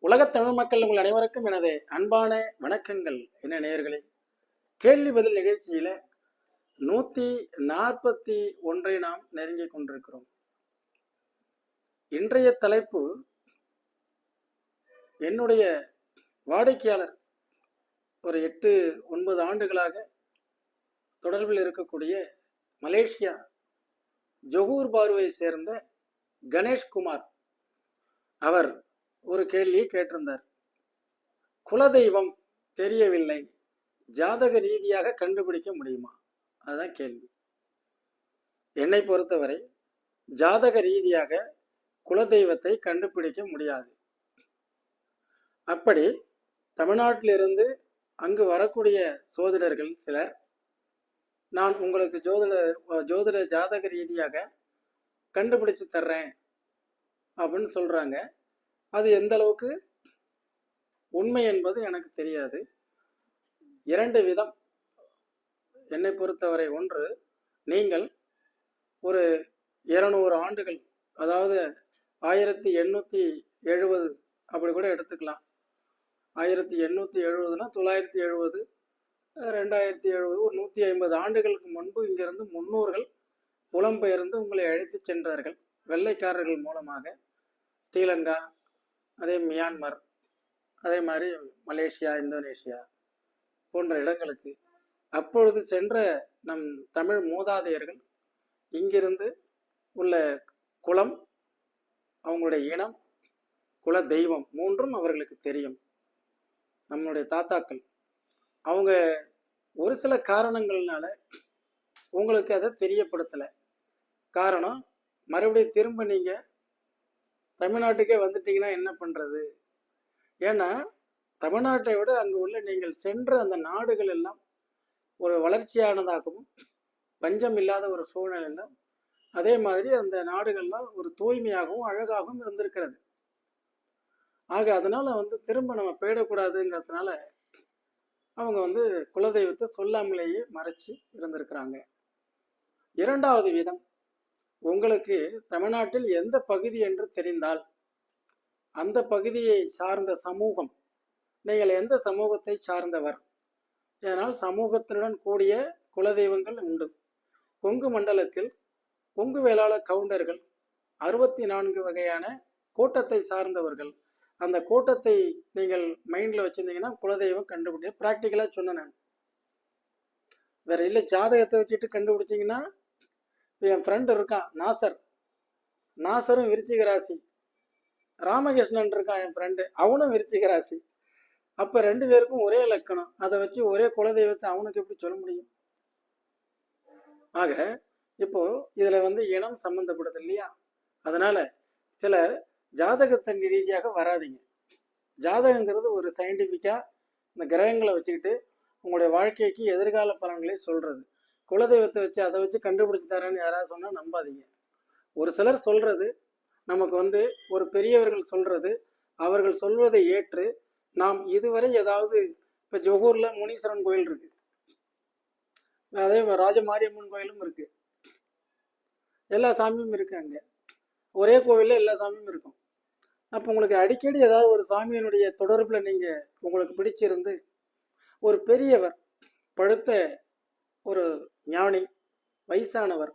உலகத் தமிழ் மக்கள் உங்கள் அனைவருக்கும் எனது அன்பான வணக்கங்கள். என்ன நேயர்களே, கேள்வி பதில் நிகழ்ச்சியில 141 நாம் நெருங்கிக் கொண்டிருக்கிறோம். இன்றைய தலைப்பு, என்னுடைய வாடிக்கையாளர் ஒரு 8-9 ஆண்டுகளாக தொடர்பில் இருக்கக்கூடிய மலேசியா ஜொகூர் பார்வை சேர்ந்த கணேஷ்குமார் அவர் ஒரு கேள்வியை கேட்டிருந்தார். குலதெய்வம் தெரியவில்லை, ஜாதக ரீதியாக கண்டுபிடிக்க முடியுமா? அதுதான் கேள்வி. என்னை பொறுத்தவரை ஜாதக ரீதியாக குலதெய்வத்தை கண்டுபிடிக்க முடியாது. அப்படி தமிழ்நாட்டிலிருந்து அங்கு வரக்கூடிய சோதிடர்கள் சிலர், நான் உங்களுக்கு ஜோதிட ஜாதக ரீதியாக கண்டுபிடிச்சு தர்றேன் அப்படின்னு சொல்றாங்க. அது எந்த அளவுக்கு உண்மை என்பது எனக்கு தெரியாது. 2 விதம் என்னை பொறுத்தவரை. ஒன்று, நீங்கள் ஒரு 200 ஆண்டுகள், அதாவது 1870 அப்படி கூட எடுத்துக்கலாம். 1870னா 970, 2070, ஒரு 150 ஆண்டுகளுக்கு முன்பு இங்கிருந்து முன்னோர்கள் புலம்பெயர்ந்து உங்களை அழைத்து சென்றார்கள் வெள்ளைக்காரர்கள் மூலமாக. ஸ்ரீலங்கா, அதே மியான்மர், அதே மாதிரி மலேசியா, இந்தோனேஷியா போன்ற இடங்களுக்கு அப்பொழுது சென்ற நம் தமிழ் மூதாதையர்கள் இங்கிருந்து உள்ள குலம், அவங்களுடைய இனம், குல தெய்வம் மூன்றும் அவர்களுக்கு தெரியும். நம்மளுடைய தாத்தாக்கள் அவங்க ஒரு சில காரணங்கள்னால உங்களுக்கு அதை தெரியப்படுத்தலை. காரணம், மறுபடியும் திரும்ப நீங்க தமிழ்நாட்டுக்கே வந்துட்டீங்கன்னா என்ன பண்றது? ஏன்னா தமிழ்நாட்டை விட அங்கு உள்ள நீங்கள் சென்ற அந்த நாடுகள் எல்லாம் ஒரு வளர்ச்சியானதாகவும் பஞ்சம் இல்லாத ஒரு சூழ்நிலையிலும், அதே மாதிரி அந்த நாடுகள்லாம் ஒரு தூய்மையாகவும் அழகாகவும் இருந்திருக்கிறது. ஆக அதனால திரும்ப நம்ம போயிடக்கூடாதுங்கிறதுனால அவங்க குலதெய்வத்தை சொல்லாமலேயே மறைச்சி இருந்திருக்கிறாங்க. 2வது விதம், உங்களுக்கு தமிழ்நாட்டில் எந்த பகுதி என்று தெரிந்தால் அந்த பகுதியை சார்ந்த சமூகம், நீங்கள் எந்த சமூகத்தை சார்ந்தவர், இதனால் சமூகத்துடன் கூடிய குலதெய்வங்கள் உண்டு. கொங்கு மண்டலத்தில் கொங்கு வேளாளர் கவுண்டர்கள் 64 வகையான கூட்டத்தை சார்ந்தவர்கள். அந்த கூட்டத்தை நீங்கள் மைண்டில் வச்சிருந்தீங்கன்னா குலதெய்வம் கண்டுபிடிக்க ப்ராக்டிக்கலாக சொன்னேன். வேற இல்லை, ஜாதகத்தை வச்சுட்டு கண்டுபிடிச்சிங்கன்னா, என் ஃப்ரெண்டு இருக்கான் நாசரும் விருச்சிக ராசி, ராமகிருஷ்ணன் இருக்கான் என் ஃப்ரெண்டு, அவனும் விருச்சிக ராசி. அப்போ 2 பேருக்கும் ஒரே லக்கணம், அதை வச்சு ஒரே குலதெய்வத்தை அவனுக்கு எப்படி சொல்ல முடியும்? ஆக இப்போ இதுல இனம் சம்பந்தப்படுது இல்லையா? அதனால சிலர் ஜாதகத்தின் ரீதியாக வராதிங்க. ஜாதகங்கிறது ஒரு சயின்டிஃபிக்கா இந்த கிரகங்களை வச்சுக்கிட்டு உங்களுடைய வாழ்க்கைக்கு எதிர்கால பலன்களை சொல்றது. குலதெய்வத்தை வச்சு அதை வச்சு கண்டுபிடிச்சு தரேன்னு யாராவது சொன்னா நம்பாதீங்க. ஒரு சிலர் சொல்றது, நமக்கு ஒரு பெரியவர்கள் சொல்றது, அவர்கள் சொல்வதை ஏற்று நாம் இதுவரை ஏதாவது, இப்ப ஜொகூர்ல முனீஸ்வரன் கோயில் இருக்கு, அதே ராஜமாரியம்மன் கோயிலும் இருக்கு, எல்லா சாமியும் இருக்கு. அங்க ஒரே கோவில்ல எல்லா சாமியும் இருக்கும். அப்போ உங்களுக்கு அடிக்கடி ஏதாவது ஒரு சாமியினுடைய தொடர்புல நீங்க உங்களுக்கு பிடிச்சிருந்து, ஒரு பெரியவர், பழுத்த ஒரு ஞானி, வயசானவர்,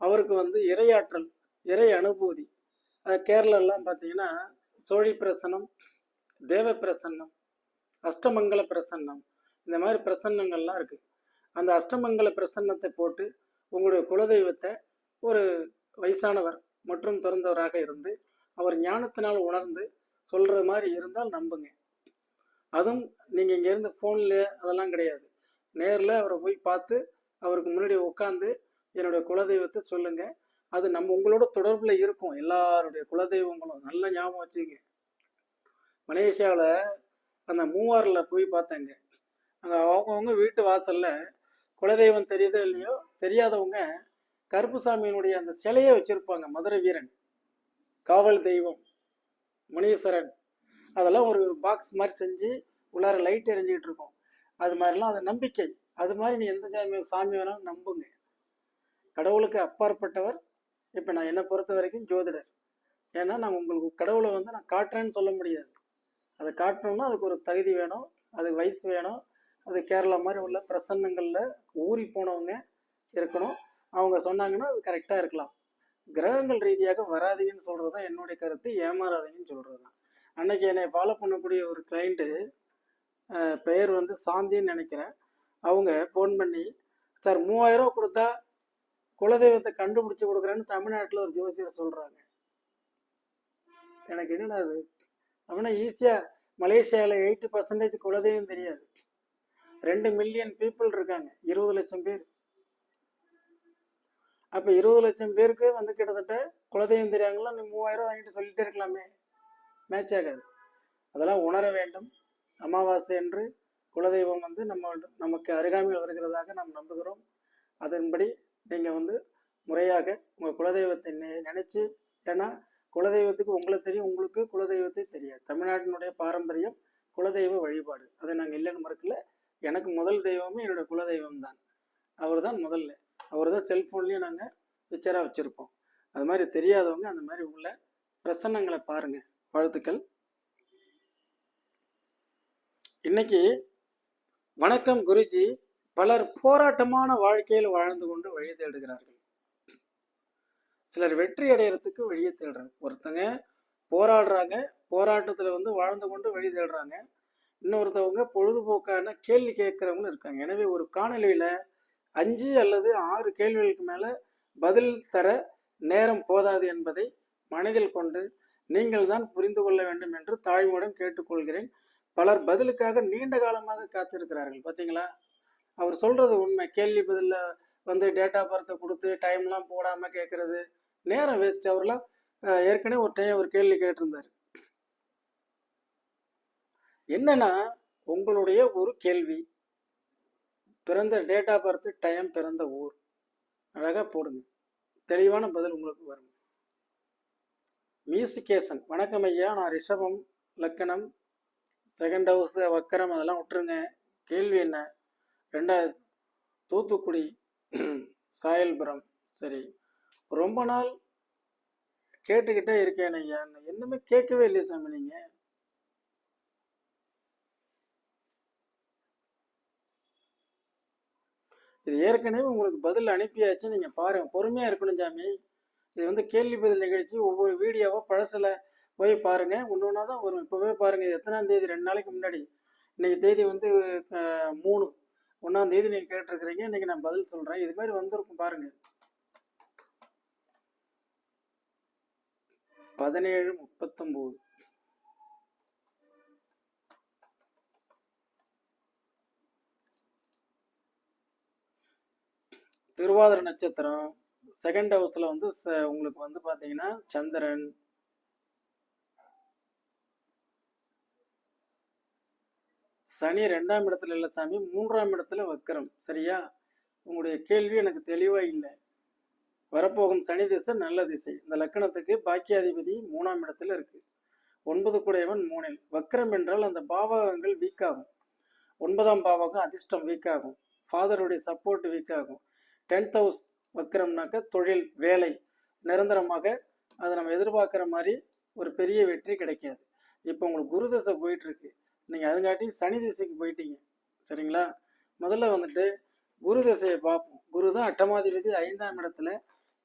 அவருக்கு இறையாற்றல், இறை அனுபூதி, கேரளெல்லாம் பார்த்தீங்கன்னா சோழி பிரசன்னம், தேவ பிரசன்னம், அஷ்டமங்கல பிரசன்னம், இந்த மாதிரி பிரசன்னங்கள்லாம் இருக்கு. அந்த அஷ்டமங்கல பிரசன்னத்தை போட்டு உங்களுடைய குலதெய்வத்தை ஒரு வயசானவர் மற்றும் திறந்தவராக இருந்து அவர் ஞானத்தினால் உணர்ந்து சொல்ற மாதிரி இருந்தால் நம்புங்க. அதுவும் நீங்க இங்கேருந்து ஃபோன்ல அதெல்லாம் கிடையாது, நேரில் அவரை போய் பார்த்து அவருக்கு முன்னாடி உட்காந்து என்னுடைய குலதெய்வத்தை சொல்லுங்க. அது நம்ம உங்களோட தொடர்புல இருக்கும். எல்லாருடைய குலதெய்வங்களும் நல்ல ஞாபகம் வச்சுங்க. மலேசியாவில் அந்த மூவாரில் போய் பார்த்தேங்க. அங்கே அவங்கவுங்க வீட்டு வாசல்ல குலதெய்வம் தெரியுதோ இல்லையோ, தெரியாதவங்க கருப்புசாமியினுடைய அந்த சிலையை வச்சிருப்பாங்க. மதுரை வீரன், காவல் தெய்வம், முனீஸ்வரன், அதெல்லாம் ஒரு பாக்ஸ் மாதிரி செஞ்சு உள்ளார லைட் எரிஞ்சிக்கிட்டு இருக்கும். அது மாதிரிலாம் அது நம்பிக்கை. அது மாதிரி நீ எந்த சாமி வேணாலும் நம்புங்க. கடவுளுக்கு அப்பாற்பட்டவர். இப்போ நான் என்னை பொறுத்த வரைக்கும் ஜோதிடர். ஏன்னா நான் உங்களுக்கு கடவுளை நான் காட்டுறேன்னு சொல்ல முடியாது. காட்டணும்னா அதுக்கு ஒரு தகுதி வேணும், அதுக்கு வயசு வேணும். அது கேரளா மாதிரி உள்ள பிரசன்னங்களில் ஊறி போனவங்க இருக்கணும். அவங்க சொன்னாங்கன்னா அது கரெக்டாக இருக்கலாம். கிரகங்கள் ரீதியாக வராதீங்கன்னு சொல்கிறது தான் என்னுடைய கருத்து, ஏமாறாதீங்கன்னு சொல்கிறது தான். அன்னைக்கு என்னை ஃபாலோ பண்ணக்கூடிய ஒரு கிளைண்ட்டு, பெயர் வந்து சாந்தின்னு நினைக்கிறேன், அவங்க ஃபோன் பண்ணி, சார் 3000 ரூபா கொடுத்தா குலதெய்வத்தை கண்டுபிடிச்சி கொடுக்குறேன்னு தமிழ்நாட்டில் ஒரு ஜோசியர் சொல்கிறாங்க. எனக்கு என்னடா அது, அப்படின்னா ஈஸியாக மலேசியாவில் 80% குலதெய்வம் தெரியாது. 2 மில்லியன் பீப்புள் இருக்காங்க, 20 லட்சம் பேர். அப்போ 20 லட்சம் பேருக்கு வந்து கிட்டத்தட்ட குலதெய்வம் தெரியாங்களா, நீ 3000 ரூபா வாங்கிட்டு சொல்லிட்டே இருக்கலாமே, மேட்ச் ஆகாது. அதெல்லாம் உணர வேண்டும். அமாவாசை என்று குலதெய்வம் வந்து நமக்கு அருகாமையில் வருகிறதாக நாம் நம்புகிறோம். அதன்படி நீங்கள் வந்து முறையாக உங்கள் குலதெய்வத்தை நினைச்சு, ஏன்னா குலதெய்வத்துக்கு உங்களை தெரியும், உங்களுக்கு குலதெய்வத்தை தெரியாது. தமிழ்நாட்டினுடைய பாரம்பரியம் குலதெய்வ வழிபாடு, அதை நாங்கள் இல்லைன்னு மறுக்கல. எனக்கு முதல் தெய்வமே என்னோடய குலதெய்வம் தான். அவர் தான் முதல்ல, அவர் தான் செல்ஃபோன்லேயும் நாங்கள் பிக்சராக வச்சுருப்போம். அது மாதிரி தெரியாதவங்க அந்த மாதிரி உள்ள பிரசன்னங்களை பாருங்கள். வாழ்த்துக்கள். இன்னைக்கு வணக்கம் குருஜி, பலர் போராட்டமான வாழ்க்கையில் வாழ்ந்து கொண்டு வழி தேடுகிறார்கள். சிலர் வெற்றி அடைகிறதுக்கு வழியை தேடுறாங்க. ஒருத்தங்க போராடுறாங்க, போராட்டத்தில் வந்து வாழ்ந்து கொண்டு வழி தேடுறாங்க. இன்னொருத்தவங்க பொழுதுபோக்கான கேள்வி கேட்குறவங்களும் இருக்காங்க. எனவே ஒரு காணொலியில் 5 அல்லது 6 கேள்விகளுக்கு மேலே பதில் தர நேரம் போதாது என்பதை மனதில் கொண்டு நீங்கள் தான் புரிந்து கொள்ள வேண்டும் என்று தாழ்மையுடன் கேட்டுக்கொள்கிறேன். பலர் பதிலுக்காக நீண்ட காலமாக காத்திருக்கிறார்கள். பார்த்தீங்களா, அவர் சொல்கிறது உண்மை. கேள்வி பதிலில் வந்து டேட்டா பர்த்தை கொடுத்து டைம்லாம் போடாமல் கேட்குறது நேரம் வேஸ்ட். அவர்லாம் ஏற்கனவே ஒரு டைம் ஒரு கேள்வி கேட்டிருந்தார். என்னன்னா, உங்களுடைய ஒரு கேள்வி, பிறந்த டேட்டா பர்த், டைம், பிறந்த ஊர் அழகாக போடுங்க, தெளிவான பதில் உங்களுக்கு வரும். மியூசிகேஷன், வணக்கம் ஐயா, நான் ரிஷபம் லக்கணம், செகண்ட் ஹவுஸ் வக்கரம், அதெல்லாம் விட்டுருங்க. கேள்வி என்ன? 2000 தூத்துக்குடி சாயல்புரம். சரி, ரொம்ப நாள் கேட்டுக்கிட்டே இருக்கேன் ஐயா, என்னமே கேட்கவே இல்லையே சாமி. நீங்கள் இது ஏற்கனவே உங்களுக்கு பதில் அனுப்பியாச்சு, நீங்கள் பாருங்கள். பொறுமையாக இருக்கணும் சாமி. இது வந்து கேள்வி பதில் நிகழ்ச்சி. ஒவ்வொரு வீடியோவோ பழசில் போய் பாருங்கள், ஒன்று ஒன்றா தான் வரும். இப்போவே பாருங்கள், இது எத்தனாம் தேதி? 2 நாளைக்கு முன்னாடி. இன்றைக்கி தேதி வந்து 3, 1ஆம் தேதி நீங்கள் கேட்டிருக்கிறீங்க. இன்றைக்கி நான் பதில் சொல்கிறேன். இது மாதிரி வந்திருக்கும் பாருங்கள். 17:39. திருவாதிரை நட்சத்திரம், செகண்ட் ஹவுஸில் வந்து உங்களுக்கு வந்து பார்த்தீங்கன்னா சந்திரன், சனி 2ஆம் இடத்துல இல்லை சாமி, 3ஆம் இடத்துல வக்கரம். சரியா? உங்களுடைய கேள்வி எனக்கு தெளிவாக இல்லை. வரப்போகும் சனி திசை நல்ல திசை. இந்த லக்கணத்துக்கு பாக்கியாதிபதி 3ஆம் இடத்துல இருக்கு. 9 கூடையவன் 3இல். வக்கரம் என்றால் அந்த பாவகங்கள் வீக் ஆகும். 9ஆம் பாவகம் அதிர்ஷ்டம் வீக் ஆகும். ஃபாதருடைய சப்போர்ட் வீக் ஆகும். 10th ஹவுஸ் வக்கரம்னாக்க தொழில், வேலை நிரந்தரமாக அதை நம்ம எதிர்பார்க்குற மாதிரி ஒரு பெரிய வெற்றி கிடைக்காது. இப்போ உங்களுக்கு குரு திசை போயிட்டுருக்கு, நீங்கள் அதுங்காட்டி சனி திசைக்கு போயிட்டீங்க. சரிங்களா? முதல்ல வந்துட்டு குரு திசையை பார்ப்போம். குரு தான் அட்டமாதிபதி, 5ஆம் இடத்துல.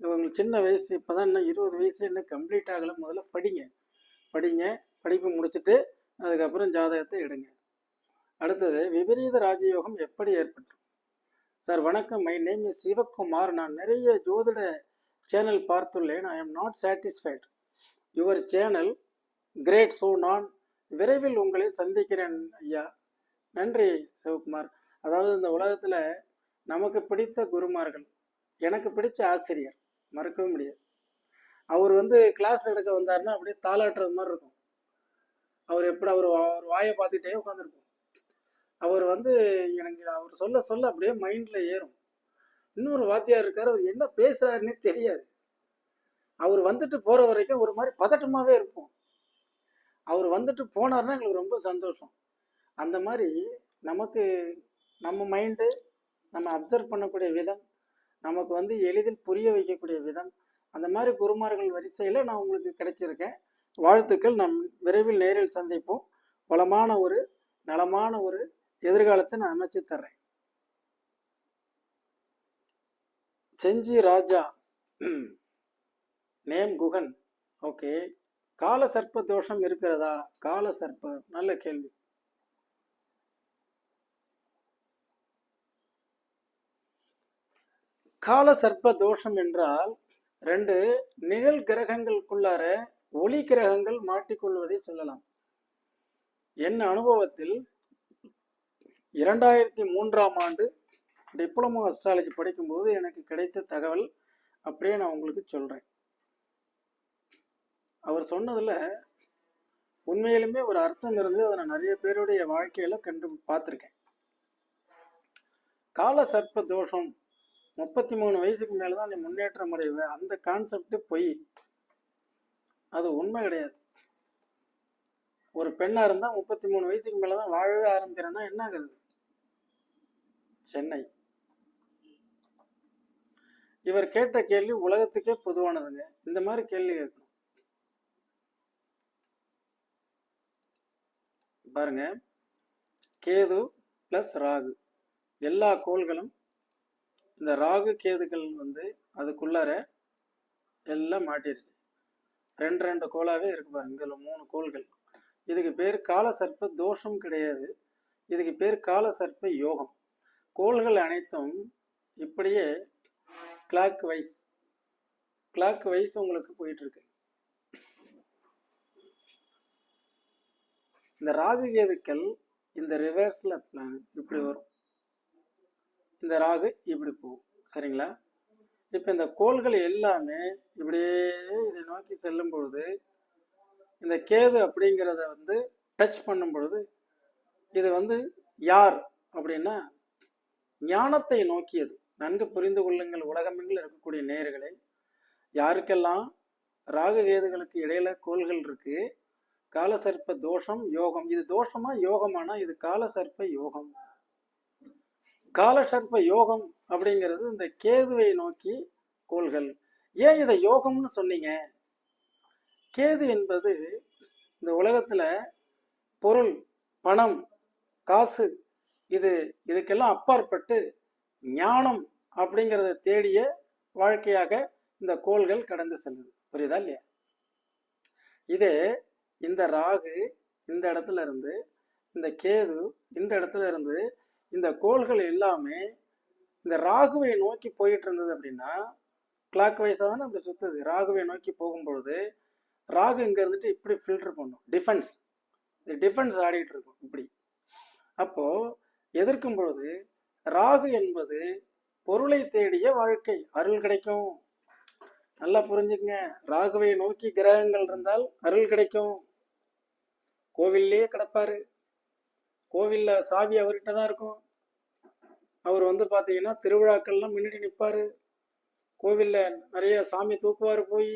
உங்களுக்கு சின்ன வயசு, இப்போ தான் இன்னும் 20 வயசு இன்னும் கம்ப்ளீட் ஆகலை. முதல்ல படிப்பு முடிச்சுட்டு அதுக்கப்புறம் ஜாதகத்தை எடுங்க. அடுத்தது விபரீத ராஜயோகம் எப்படி ஏற்பட்டு? சார் வணக்கம், மை நேம் இஸ் சிவகுமார். நான் நிறைய ஜோதிட சேனல் பார்த்துள்ளேன். I am not satisfied. Your channel great. So நான் விரைவில் உங்களை சந்திக்கிறேன் ஐயா. நன்றி சிவகுமார். அதாவது இந்த உலகத்தில் நமக்கு பிடித்த குருமார்கள், எனக்கு பிடிச்ச ஆசிரியர், மறக்கவே முடியாது. அவர் வந்து கிளாஸ் எடுக்க வந்தாருன்னா அப்படியே தாளாட்டுறது மாதிரி இருக்கும். அவர் வாயை பார்த்துட்டே உட்காந்துருக்கும். அவர் வந்து எனக்கு அவர் சொல்ல அப்படியே மைண்டில் ஏறும். இன்னொரு வாத்தியார் இருக்கார், அவர் என்ன பேசுகிறாருன்னே தெரியாது. அவர் வந்துட்டு போகிற வரைக்கும் ஒரு மாதிரி பதட்டமாகவே இருப்போம். அவர் வந்துட்டு போனார்னா எங்களுக்கு ரொம்ப சந்தோஷம். அந்த மாதிரி நமக்கு நம்ம மைண்டு, நம்ம அப்சர்வ் பண்ணக்கூடிய விதம், நமக்கு வந்து எளிதில் புரிய வைக்கக்கூடிய விதம், அந்த மாதிரி குருமார்கள் வரிசையில் நான் உங்களுக்கு கிடைச்சிருக்கேன். வாழ்த்துக்கள். நாம் விரைவில் நேரில் சந்திப்போம். வளமான ஒரு நலமான ஒரு எதிர்காலத்தை நான் அமைச்சு தர்றேன். செஞ்சி ராஜா நேம் குகன். ஓகே, கால சர்ப்ப தோஷம் இருக்கிறதா? கால சர்ப்ப, நல்ல கேள்வி. கால சர்ப்ப தோஷம் என்றால் 2 நிழல் கிரகங்களுக்குள்ளார ஒளி கிரகங்கள் மாட்டிக்கொள்வதை சொல்லலாம். என் அனுபவத்தில் 2003ஆம் ஆண்டு டிப்ளமோ அஸ்ட்ராலஜி படிக்கும்போது எனக்கு கிடைத்த தகவல் அப்படியே நான் உங்களுக்கு சொல்றேன். அவர் சொன்னதுல உண்மையிலுமே ஒரு அர்த்தம் இருந்து அதை நான் நிறைய பேருடைய வாழ்க்கையில பார்த்துருக்கேன். கால சர்ப்ப தோஷம் 33 வயசுக்கு மேலதான் நீ முன்னேற்றம் அடைவ, அந்த கான்செப்ட் பொய். அது உண்மை கிடையாது. ஒரு பெண்ணா இருந்தா 33 வயசுக்கு மேலதான் வாழவே ஆரம்பிக்கிறேன்னா என்ன ஆகுறது? சென்னை. இவர் கேட்ட கேள்வி உலகத்துக்கே பொதுவானதுங்க. இந்த மாதிரி கேள்வி கேட்கணும். பாருங்க, கேது பிளஸ் ராகு, எல்லா கோள்களும் இந்த ராகு கேதுகள் அதுக்குள்ளார எல்லாம் மாட்டிருச்சு. 2 கோளாவே இருக்கு பாருங்க. இதுல 3 கோள்கள். இதுக்கு பேர் கால சர்ப்ப தோஷம் கிடையாது, இதுக்கு பேர் கால சர்ப்ப யோகம். கோள்கள் அனைத்தும் இப்படியே கிளாக் வைஸ் உங்களுக்கு போயிட்டு இருக்கு. இந்த ராகு கேதுக்கள் இந்த ரிவர்ஸ்ல இப்படி வரும், இந்த ராகு இப்படி போகும். சரிங்களா? இப்ப இந்த கோள்கள் எல்லாமே இப்படியே இதை நோக்கி செல்லும் பொழுது இந்த கேது அப்படிங்கிறத டச் பண்ணும் பொழுது இது யார் அப்படின்னா ஞானத்தை நோக்கியது. நன்கு புரிந்து கொள்ளுங்கள் உலகமெங்கில் இருக்கக்கூடிய நேயர்களே. யாருக்கெல்லாம் ராகு கேதுகளுக்கு இடையில கோள்கள் இருக்கு, கால சர்ப்ப தோஷம் யோகம். இது தோஷமா யோகமானா இது கால சர்ப்ப யோகம். கால சர்ப்ப யோகம் அப்படிங்கிறது இந்த கேதுவை நோக்கி கோள்கள். ஏன் இதை யோகம்னு சொன்னீங்க? கேது என்பது இந்த உலகத்துல பொருள், பணம், காசு, இதுக்கெல்லாம் அப்பாற்பட்டு ஞானம் அப்படிங்கிறத தேடிய வாழ்க்கையாக இந்த கோள்கள் கடந்து செல்லுது. புரியுதா இல்லையா? இதே இந்த ராகு இந்த இடத்துல இருந்து, இந்த கேது இந்த இடத்துல இருந்து, இந்த கோள்கள் எல்லாமே இந்த ராகுவை நோக்கி போயிட்டு இருந்தது அப்படின்னா கிளாக் வைஸா தானே அப்படி சுத்துது. ராகுவை நோக்கி போகும்பொழுது ராகு இங்க இருந்துட்டு இப்படி ஃபில்டர் பண்ணும், டிஃபென்ஸ் ஆடிட்டு இருக்கும் இப்படி. அப்போ எதிர்க்கும் பொழுது ராகு என்பது பொருளை தேடிய வாழ்க்கை, அருள் கிடைக்கும். நல்லா புரிஞ்சுக்கங்க. ராகுவை நோக்கி கிரகங்கள் இருந்தால் அருள் கிடைக்கும். கோவில்லையே கிடப்பாரு, கோவில்ல சாவி அவர்கிட்ட தான் இருக்கும். அவர் பாத்தீங்கன்னா திருவிழாக்கள்லாம் முன்னாடி நிற்பாரு, கோவில்ல நிறைய சாமி தூக்குவாரு, போய்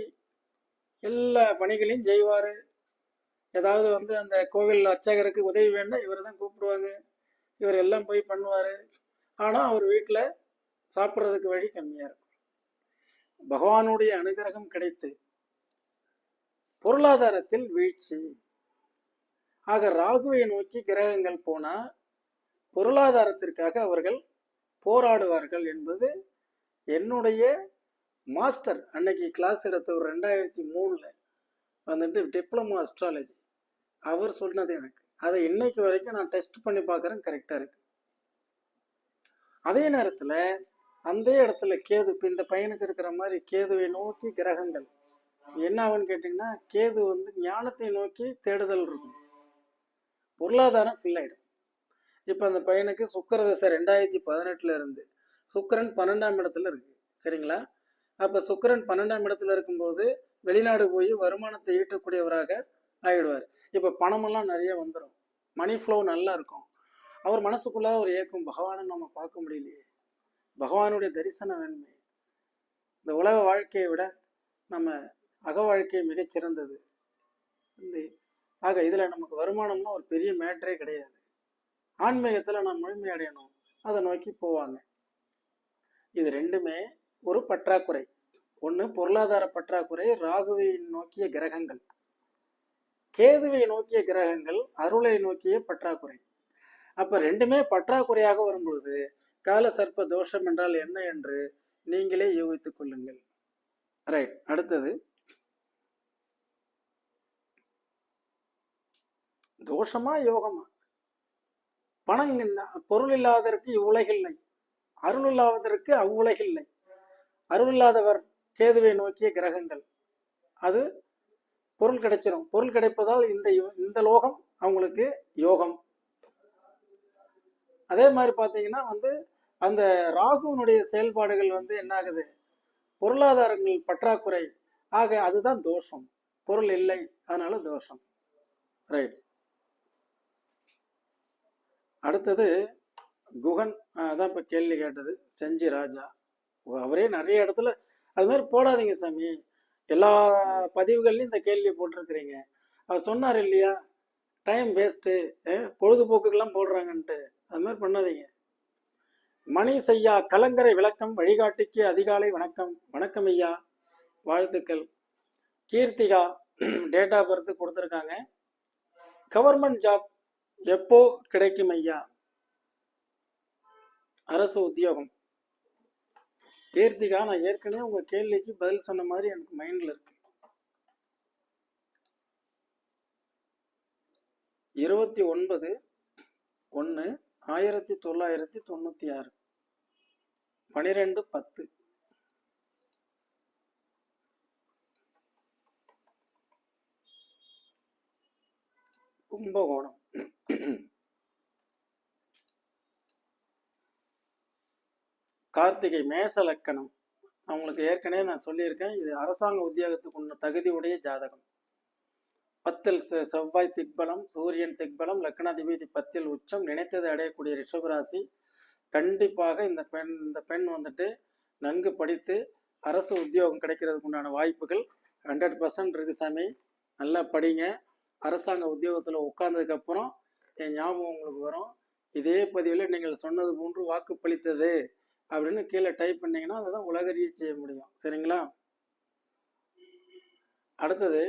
எல்லா பணிகளையும் செய்வாரு. ஏதாவது அந்த கோவில் அர்ச்சகருக்கு உதவி வேணும்னா இவர் தான் கூப்பிடுவாங்க, இவர் எல்லாம் போய் பண்ணுவாரு. ஆனா அவர் வீட்டுல சாப்பிட்றதுக்கு வழி கம்மியா இருக்கும். பகவானுடைய அனுகிரகம் கிடைத்து பொருளாதாரத்தில் வீழ்ச்சி. ஆக ராகுவை நோக்கி கிரகங்கள் போனா பொருளாதாரத்திற்காக அவர்கள் போராடுவார்கள் என்பது என்னுடைய மாஸ்டர் அன்னைக்கு கிளாஸ் எடுத்தவர் 2003 டிப்ளமோ அஸ்ட்ராலஜி அவர் சொன்னது எனக்கு. அதை இன்னைக்கு வரைக்கும் நான் டெஸ்ட் பண்ணி பார்க்குறேன், கரெக்டாக இருக்கு. அதே நேரத்தில் அந்த இடத்துல கேது, இப்போ இந்த பையனுக்கு இருக்கிற மாதிரி கேதுவை நோக்கி கிரகங்கள் என்ன ஆகுன்னு கேட்டிங்கன்னா, கேது ஞானத்தை நோக்கி தேடுதல் இருக்கும், பொருளாதாரம் ஃபில் ஆகிடும். இப்போ அந்த பையனுக்கு சுக்கிர தசை 2018 இருந்து சுக்கிரன் 12ஆம் இடத்துல இருக்கு. சரிங்களா? அப்போ சுக்கிரன் 12ஆம் இடத்துல இருக்கும்போது வெளிநாடு போய் வருமானத்தை ஈட்டக்கூடியவராக ஆகிடுவார். இப்போ பணமெல்லாம் நிறைய வந்துடும், மணி ஃப்ளோ நல்லா இருக்கும். அவர் மனசுக்குள்ள ஒரு ஏக்கம், பகவானை நம்ம பார்க்க முடியலையே, பகவானுடைய தரிசனம் வேணுமே, இந்த உலக வாழ்க்கையை விட நம்ம அக வாழ்க்கை மிகச்சிறந்தது. ஆக இதுல நமக்கு வருமானம்னா ஒரு பெரிய மேட்டரே கிடையாது, ஆன்மீகத்துல நான் முழுமை அடையணும், அதை நோக்கி போவாங்க. இது ரெண்டுமே ஒரு பற்றாக்குறை. ஒன்று பொருளாதார பற்றாக்குறை, ராகுவை நோக்கிய கிரகங்கள். கேதுவை நோக்கிய கிரகங்கள் அருளை நோக்கிய பற்றாக்குறை. அப்ப ரெண்டுமே பற்றாக்குறையாக வரும்பொழுது கால சர்ப்ப தோஷம் என்றால் என்ன என்று நீங்களே யூகித்துக் கொள்ளுங்கள். ரைட். அடுத்தது தோஷமா யோகமா? பணம் பொருள் இல்லாததற்கு இவ்வுலகில்லை, அருள் இல்லாததற்கு அவ்வுலகில்லை. அருள் இல்லாதவர் கேதுவை நோக்கிய கிரகங்கள், அது பொருள் கிடைச்சிடும். பொருள் கிடைப்பதால் இந்த லோகம் அவங்களுக்கு யோகம். அதே மாதிரி பார்த்தீங்கன்னா அந்த ராகுனுடைய செயல்பாடுகள் என்ன ஆகுது, பொருளாதாரங்கள் பற்றாக்குறை. ஆக அதுதான் தோஷம். பொருள் இல்லை, அதனால தோஷம். ரைட். அடுத்தது குகன், அதான் இப்போ கேள்வி கேட்டது, செஞ்சி ராஜா. அவரே நிறைய இடத்துல அது மாதிரி போடாதீங்க சாமி, எல்லா பதிவுகள்லையும் இந்த கேள்வியை போட்டிருக்கிறீங்க. அவர் சொன்னார் இல்லையா, டைம் வேஸ்ட்டு, பொழுதுபோக்குக்கெல்லாம் போடுறாங்கன்ட்டு. அது மாதிரி பண்ணாதீங்க. மணி செய்யா கலங்கரை விளக்கம் வழிகாட்டிக்கு அதிகாலை வணக்கம். வணக்கம் ஐயா, வாழ்த்துக்கள். கீர்த்திகா டேட் ஆஃப் பர்த் கொடுத்துருக்காங்க. கவர்மெண்ட் ஜாப் எப்போ கிடைக்கும் ஐயா? அரசு உத்தியோகம். கீர்த்திகா, நான் ஏற்கனவே உங்க கேள்விக்கு பதில் சொன்ன மாதிரி எனக்கு மைண்ட்ல இருக்கு. 29/1/1996, 12/10. கும்பகோணம். கார்த்திகை மேஷ லக்கணம். அவங்களுக்கு ஏற்கனவே நான் சொல்லியிருக்கேன், இது அரசாங்க உத்தியோகத்துக்கு உள்ள தகுதியுடைய ஜாதகம். 10 செவ்வாய் திக்பலம், சூரியன் திக்பலம், லக்னாதிபதி 10 உச்சம், நினைத்தது அடையக்கூடிய ரிஷபராசி. கண்டிப்பாக இந்த பெண் நன்கு படித்து அரசு உத்தியோகம் கிடைக்கிறதுக்கு உண்டான வாய்ப்புகள் 100% இருக்கு சாமி. நல்லா படிங்க. அரசாங்க உத்தியோகத்தில் உட்கார்ந்ததுக்கு அப்புறம் என் ஞாபகம் உங்களுக்கு வரும். இதே பதிவில் நீங்கள் சொன்னது போன்று வாக்கு பளித்தது அப்படின்னு கீழே டைப் பண்ணீங்கன்னா அதுதான் உலகறிய செய்ய முடியும். சரிங்களா? அடுத்தது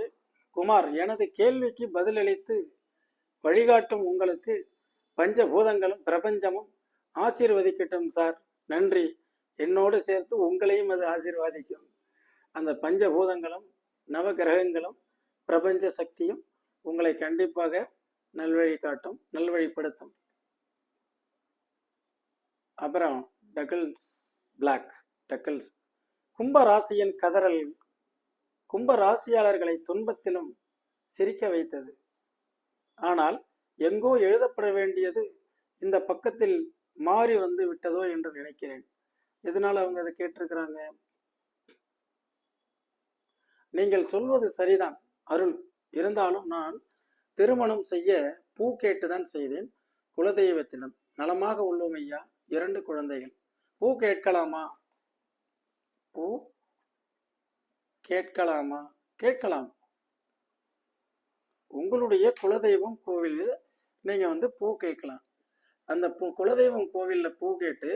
குமார், எனது கேள்விக்கு பதிலளித்து வழிகாட்டும் உங்களுக்கு பஞ்சபூதங்களும் பிரபஞ்சமும் ஆசீர்வதிக்கட்டும் சார். நன்றி. என்னோடு சேர்த்து உங்களையும் அது ஆசீர்வாதிக்கும். அந்த பஞ்சபூதங்களும் நவ கிரகங்களும் பிரபஞ்ச சக்தியும் உங்களை கண்டிப்பாக நல்வழி காட்டும், நல்வழிப்படுத்தும். அப்புறம் டக்கல்ஸ் பிளாக் டக்கல்ஸ், கும்பராசியின் கதறல் கும்பராசியாளர்களை துன்பத்திலும் சிரிக்க வைத்தது. ஆனால் எங்கோ எழுதப்பட வேண்டியது இந்த பக்கத்தில் மாறி விட்டதோ என்று நினைக்கிறேன். இதனால அவங்க அதை கேட்டிருக்கிறாங்க. நீங்கள் சொல்வது சரிதான் அருள். இருந்தாலும் நான் திருமணம் செய்ய பூ கேட்டுதான் செய்தேன். குலதெய்வத்திடம் நலமாக உள்ளோம் ஐயா. 2 குழந்தைகள். பூ கேட்கலாமா? பூ கேட்கலாமா? கேட்கலாம். உங்களுடைய குலதெய்வம் கோவிலில் நீங்க பூ கேட்கலாம். அந்த குலதெய்வம் கோவிலில் பூ கேட்டு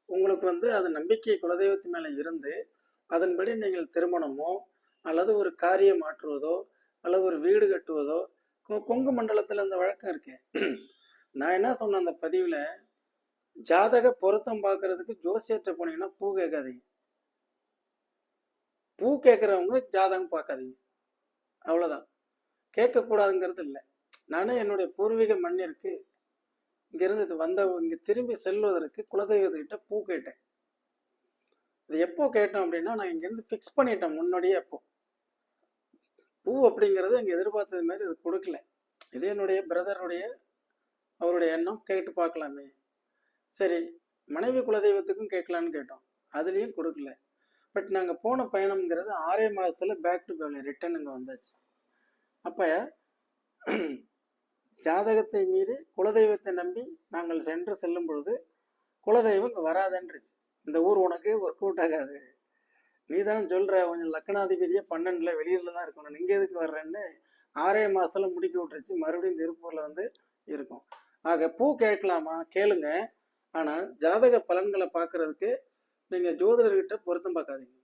உங்களுக்கு அது நம்பிக்கை குலதெய்வத்து மேல இருந்து அதன்படி நீங்கள் திருமணமோ அல்லது ஒரு காரியம் மாற்றுவதோ அல்லது ஒரு வீடு கட்டுவதோ, கொங்கு மண்டலத்தில் அந்த வழக்கம் இருக்கு. நான் என்ன சொன்னேன் அந்த பதிவில், ஜாதக பொருத்தம் பார்க்கறதுக்கு ஜோசியத்தை போனீங்கன்னா பூ கேட்காதீங்க. பூ கேட்குறவங்க ஜாதகம் பார்க்காதீங்க. அவ்வளோதான். கேட்கக்கூடாதுங்கிறது இல்லை. நானே என்னுடைய பூர்வீக மண்ணிற்கு இங்கிருந்து இங்கே திரும்பி செல்வதற்கு குலதெய்வத்துக்கிட்ட பூ கேட்டேன். இது எப்போ கேட்டோம் அப்படின்னா, நான் இங்கேருந்து ஃபிக்ஸ் பண்ணிட்டேன் முன்னாடியே. அப்போ பூ அப்படிங்கிறது அங்கே எதிர்பார்த்தது மாதிரி அது கொடுக்கல. இது என்னுடைய பிரதருடைய அவருடைய எண்ணம், கேட்டு பார்க்கலாமே. சரி, மனைவி குலதெய்வத்துக்கும் கேட்கலான்னு கேட்டோம், அதுலேயும் கொடுக்கல. பட் நாங்கள் போன பயணம்ங்கிறது 6 மாதத்துல பேக் டு ஃபேமிலி ரிட்டர்ன் இங்கே வந்தாச்சு. அப்போ ஜாதகத்தை மீறி குலதெய்வத்தை நம்பி நாங்கள் செல்லும் பொழுது குலதெய்வம் இங்கே வராதுன்றுச்சு. இந்த ஊர் உனக்கு ஒர்க் அவுட் ஆகாது, நீ தானே சொல்கிற கொஞ்சம் லக்னாதிபதியே 12 வெளியூரில் தான் இருக்கணும், நீங்கள் எதுக்கு வர்றேன்னு 6 மாதத்துல முடிக்க விட்டுருச்சு. மறுபடியும் திருப்பூரில் இருக்கும். ஆக பூ கேட்கலாமா? கேளுங்க. ஆனால் ஜாதக பலன்களை பார்க்கறதுக்கு நீங்கள் ஜோதிடர்கிட்ட பொருத்தம் பார்க்காதீங்க.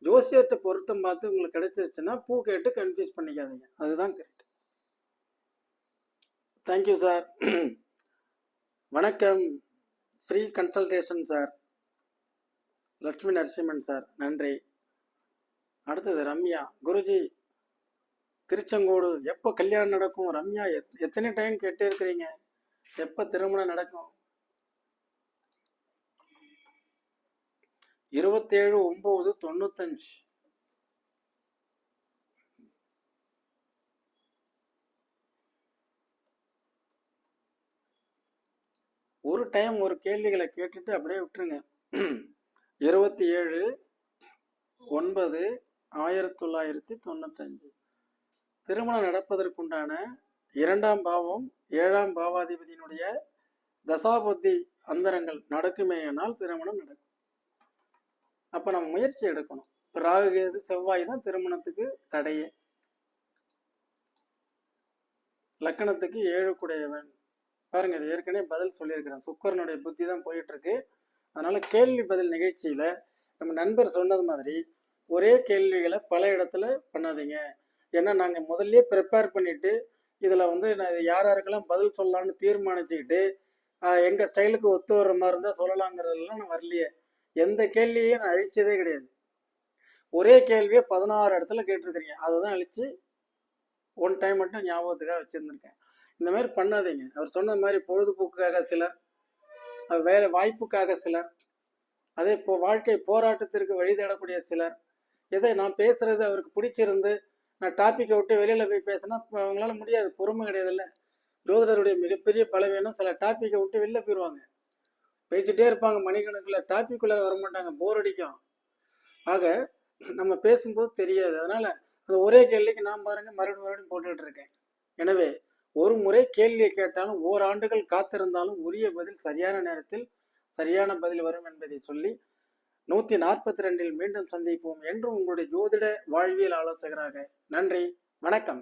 ஜோசியத்தை பொருத்தம் பார்த்து உங்களுக்கு கிடைச்சிருச்சுன்னா பூ கேட்டு கன்ஃபியூஸ் பண்ணிக்காதீங்க. அதுதான் கரெக்ட். Thank you sir. வணக்கம். Free consultation sir. Lakshmi Narasimhan sir, நன்றி. அடுத்தது ரம்யா. குருஜி, திருச்செங்கோடு எப்போ கல்யாணம் நடக்கும்? ரம்யா, எத்தனை டைம் கேட்டே இருக்கிறீங்க, எப்போ திருமணம் நடக்கும்? 27/9/95. ஒரு டைம் ஒரு கேள்விகளை கேட்டுட்டு அப்படியே விட்டுருங்க. 27/9/1995 திருமணம் நடப்பதற்குண்டான 2ஆம் பாவம் 7ஆம் பாவாதிபதியினுடைய தசாபுத்தி அந்தரங்கள் நடக்குமேயானால் திருமணம் நடக்கும். அப்போ நம்ம முயற்சி எடுக்கணும். இப்போ ராகு கேது செவ்வாய் தான் திருமணத்துக்கு தடையே. லக்கணத்துக்கு 7 குடையவன். பாருங்க, இது ஏற்கனவே பதில் சொல்லியிருக்கிறேன். சுக்கரனுடைய புத்தி தான் போயிட்டு இருக்கு. அதனால கேள்வி பதில் நிகழ்ச்சியில நம்ம நண்பர் சொன்னது மாதிரி ஒரே கேள்விகளை பல இடத்துல பண்ணாதீங்க. ஏன்னா நாங்கள் முதல்ல ப்ரிப்பேர் பண்ணிட்டு இதில் நான் யார் யாருக்கெல்லாம் பதில் சொல்லலாம்னு தீர்மானிச்சுக்கிட்டு எங்கள் ஸ்டைலுக்கு ஒத்து வர்ற மாதிரி இருந்தால் சொல்லலாங்கிறதுலாம் நான் வரலையே. எந்த கேள்வியையும் நான் அழிச்சதே கிடையாது. ஒரே கேள்வியை 16 இடத்துல கேட்டிருக்கிறீங்க. அதை தான் அழிச்சு ஒன் டைம் மட்டும் ஞாபகத்துக்காக வச்சுருந்துருக்கேன். இந்த மாதிரி பண்ணாதீங்க. அவர் சொன்ன மாதிரி பொழுதுபோக்குக்காக சிலர், வேலை வாய்ப்புக்காக சிலர், அதே வாழ்க்கை போராட்டத்திற்கு வழி தேடக்கூடிய சிலர், எதை நான் பேசுறது அவருக்கு பிடிச்சிருந்து நான் டாப்பிக்கை விட்டு வெளியில் போய் பேசினா அவங்களால முடியாது, பொறுமை கிடையாது. இல்லை, ஜோதிடருடைய மிகப்பெரிய பலவீனம் சில டாப்பிக்கை விட்டு வெளில போயிடுவாங்க, பேசிட்டே இருப்பாங்க மணிக்கணக்கில், டாப்பிக்குள்ளே வரமாட்டாங்க, போர் அடிக்கும். ஆக நம்ம பேசும்போது தெரியாது. அதனால அந்த ஒரே கேள்விக்கு நான் பாருங்க மறுபடியும் போட்டுட்டு இருக்கேன். எனவே ஒரு முறை கேள்வியை கேட்டாலும் ஓராண்டுகள் காத்திருந்தாலும் உரிய பதில் சரியான நேரத்தில் சரியான பதில் வரும் என்பதை சொல்லி 142 மீண்டும் சந்திப்போம். என்றும் உங்களுடைய ஜோதிட வாழ்வியல் ஆலோசகராக. நன்றி, வணக்கம்.